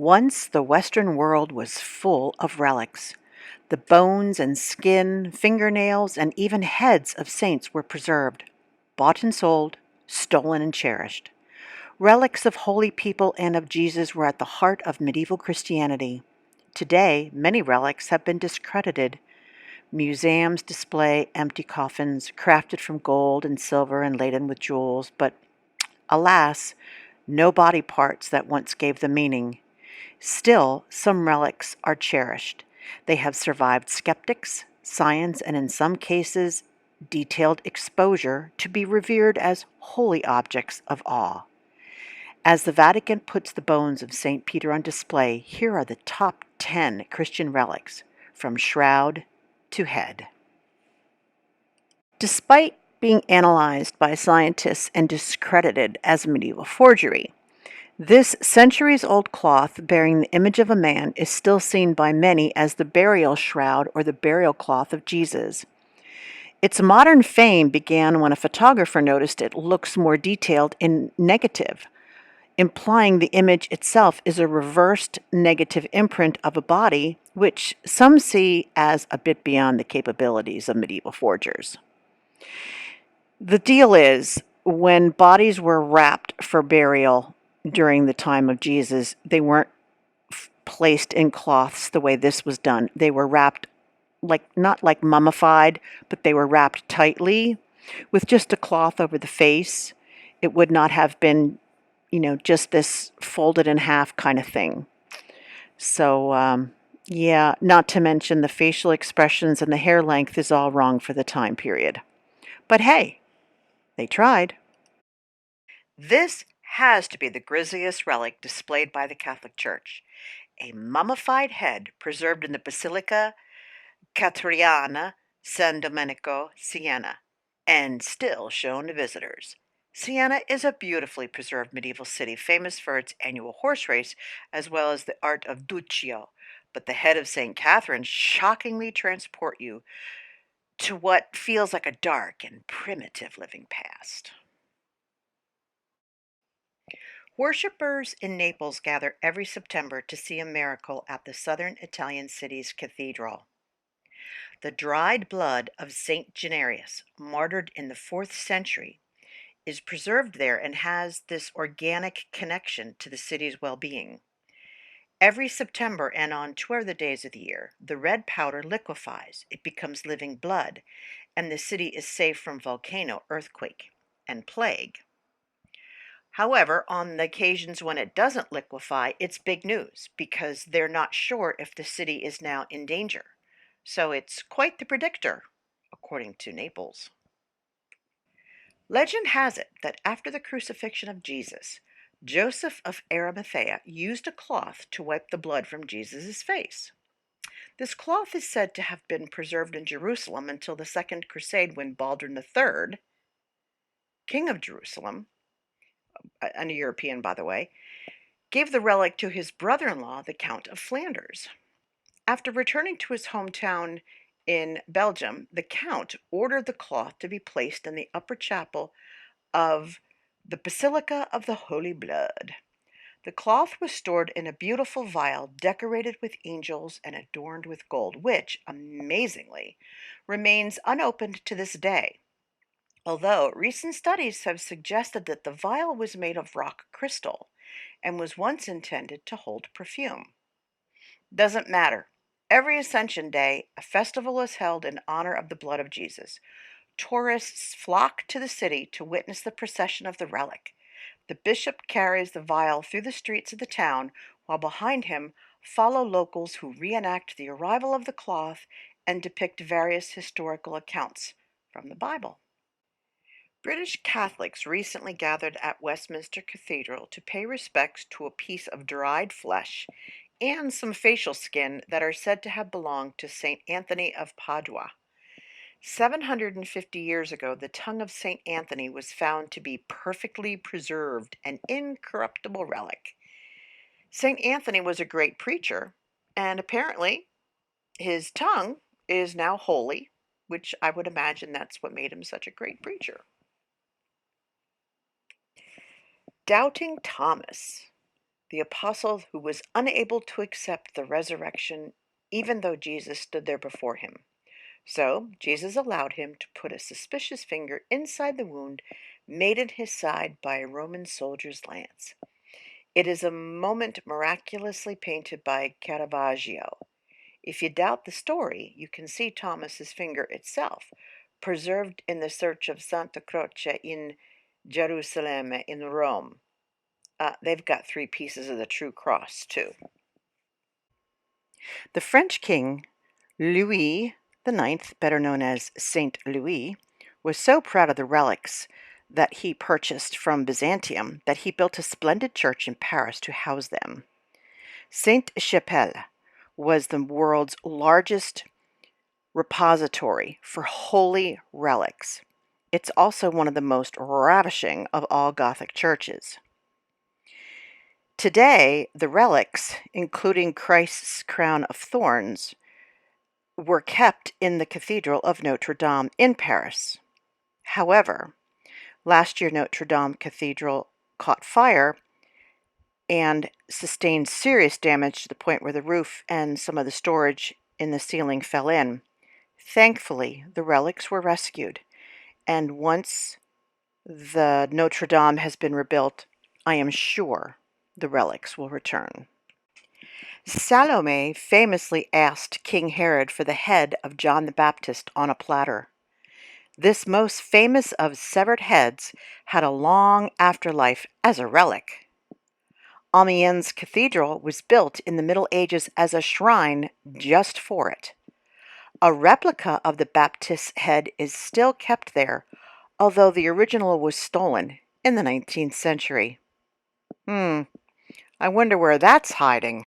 Once the Western world was full of relics. The bones and skin, fingernails, and even heads of saints were preserved, bought and sold, stolen and cherished. Relics of holy people and of Jesus were at the heart of medieval Christianity. Today, many relics have been discredited. Museums display empty coffins, crafted from gold and silver and laden with jewels, but alas, no body parts that once gave them meaning. Still, some relics are cherished. They have survived skeptics, science, and in some cases, detailed exposure to be revered as holy objects of awe. As the Vatican puts the bones of St. Peter on display, here are the top 10 Christian relics, from shroud to head. Despite being analyzed by scientists and discredited as medieval forgery, this centuries-old cloth bearing the image of a man is still seen by many as the burial shroud or the burial cloth of Jesus. Its modern fame began when a photographer noticed it looks more detailed in negative, implying the image itself is a reversed negative imprint of a body, which some see as a bit beyond the capabilities of medieval forgers. The deal is, when bodies were wrapped for burial during the time of Jesus, they weren't placed in cloths the way this was done. They were wrapped not like mummified, but they were wrapped tightly with just a cloth over the face. It would not have been, just this folded in half kind of thing. So, yeah, not to mention the facial expressions and the hair length is all wrong for the time period. But hey, they tried. This has to be the grisliest relic displayed by the Catholic Church. A mummified head preserved in the Basilica Catoriana San Domenico, Siena, and still shown to visitors. Siena is a beautifully preserved medieval city famous for its annual horse race as well as the art of Duccio, but the head of St. Catherine shockingly transport you to what feels like a dark and primitive living past. Worshippers in Naples gather every September to see a miracle at the southern Italian city's cathedral. The dried blood of Saint Generius, martyred in the 4th century, is preserved there and has this organic connection to the city's well-being. Every September and on 2 other days of the year, the red powder liquefies, it becomes living blood, and the city is safe from volcano, earthquake, and plague. However, on the occasions when it doesn't liquefy, it's big news because they're not sure if the city is now in danger. So it's quite the predictor, according to Naples. Legend has it that after the crucifixion of Jesus, Joseph of Arimathea used a cloth to wipe the blood from Jesus' face. This cloth is said to have been preserved in Jerusalem until the Second Crusade when Baldwin III, king of Jerusalem, a European by the way, gave the relic to his brother-in-law, the Count of Flanders. After returning to his hometown in Belgium, the Count ordered the cloth to be placed in the upper chapel of the Basilica of the Holy Blood. The cloth was stored in a beautiful vial decorated with angels and adorned with gold, which, amazingly, remains unopened to this day. Although recent studies have suggested that the vial was made of rock crystal and was once intended to hold perfume. Doesn't matter. Every Ascension Day, a festival is held in honor of the blood of Jesus. Tourists flock to the city to witness the procession of the relic. The bishop carries the vial through the streets of the town, while behind him follow locals who reenact the arrival of the cloth and depict various historical accounts from the Bible. British Catholics recently gathered at Westminster Cathedral to pay respects to a piece of dried flesh and some facial skin that are said to have belonged to St. Anthony of Padua. 750 years ago, the tongue of St. Anthony was found to be perfectly preserved, an incorruptible relic. St. Anthony was a great preacher, and apparently his tongue is now holy, which I would imagine that's what made him such a great preacher. Doubting Thomas. the apostle who was unable to accept the resurrection even though Jesus stood there before him. So Jesus allowed him to put a suspicious finger inside the wound made in his side by a Roman soldier's lance. It is a moment miraculously painted by Caravaggio. If you doubt the story, you can see Thomas's finger itself, preserved in the Church of Santa Croce in Jerusalem in Rome. They've got 3 pieces of the true cross, too. The French king, Louis IX, better known as Saint Louis, was so proud of the relics that he purchased from Byzantium that he built a splendid church in Paris to house them. Sainte-Chapelle was the world's largest repository for holy relics. It's also one of the most ravishing of all Gothic churches. Today, the relics, including Christ's crown of thorns, were kept in the Cathedral of Notre Dame in Paris. However, last year Notre Dame Cathedral caught fire and sustained serious damage to the point where the roof and some of the storage in the ceiling fell in. Thankfully, the relics were rescued, and once the Notre Dame has been rebuilt, I am sure the relics will return. Salome famously asked King Herod for the head of John the Baptist on a platter. This most famous of severed heads had a long afterlife as a relic. Amiens Cathedral was built in the Middle Ages as a shrine just for it. A replica of the Baptist's head is still kept there, although the original was stolen in the 19th century. I wonder where that's hiding.